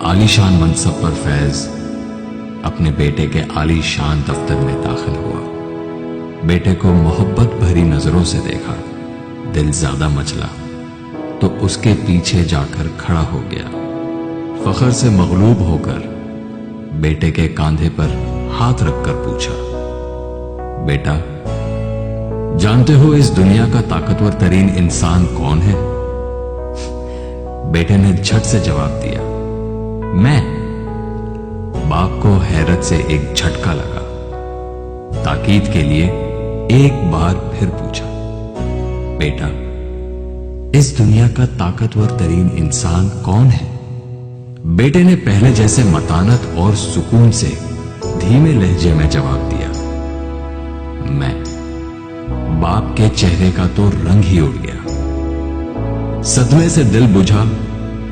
आलीशान मनसब पर फैज अपने बेटे के आलीशान दफ्तर में दाखिल हुआ। बेटे को मोहब्बत भरी नजरों से देखा, दिल ज्यादा मचला तो उसके पीछे जाकर खड़ा हो गया। फखर से मगलूब होकर बेटे के कांधे पर हाथ रखकर पूछा, बेटा जानते हो इस दुनिया का ताकतवर तरीन इंसान कौन है? बेटे ने झट से जवाब दिया, मैं। बाप को हैरत से एक झटका लगा। ताकीद के लिए एक बार फिर पूछा, बेटा इस दुनिया का ताकतवर तरीन इंसान कौन है? बेटे ने पहले जैसे मतानत और सुकून से धीमे लहजे में जवाब दिया, मैं। बाप के चेहरे का तो रंग ही उड़ गया। सदमे से दिल बुझा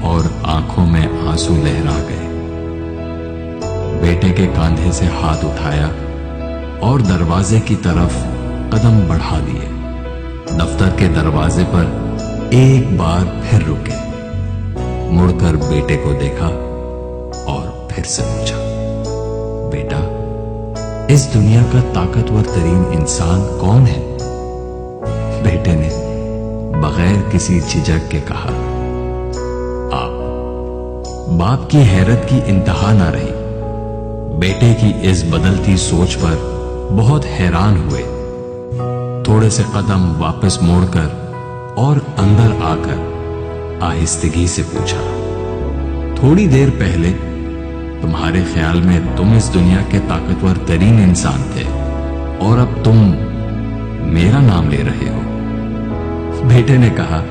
और आंखों में आंसू लहरा गए। बेटे के कांधे से हाथ उठाया और दरवाजे की तरफ कदम बढ़ा दिए। दफ्तर के दरवाजे पर एक बार फिर रुके, मुड़कर बेटे को देखा और फिर से पूछा, बेटा इस दुनिया का ताकतवर तरीन इंसान कौन है? बेटे ने बगैर किसी झिझक के कहा, आप। बाप की हैरत की इंतहा ना रही। बेटे की इस बदलती सोच पर बहुत हैरान हुए। थोड़े से कदम वापस मोड़कर और अंदर आकर आहिस्तगी से पूछा, थोड़ी देर पहले तुम्हारे ख्याल में तुम इस दुनिया के ताकतवर तरीन इंसान थे और अब तुम मेरा नाम ले रहे हो। बेटे ने कहा,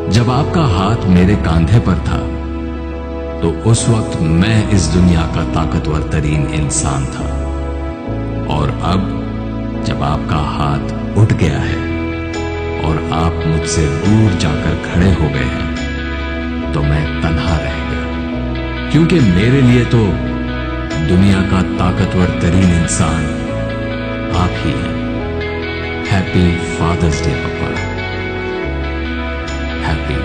जब आपका हाथ मेरे कांधे पर था तो उस वक्त मैं इस दुनिया का ताकतवर तरीन इंसान था, और अब जब आपका हाथ उठ गया है और आप मुझसे दूर जाकर खड़े हो गए हैं तो मैं तन्हा रह गया, क्योंकि मेरे लिए तो दुनिया का ताकतवर तरीन इंसान आप ही हैं। हैप्पी फादर्स डे पापा। हैप्पी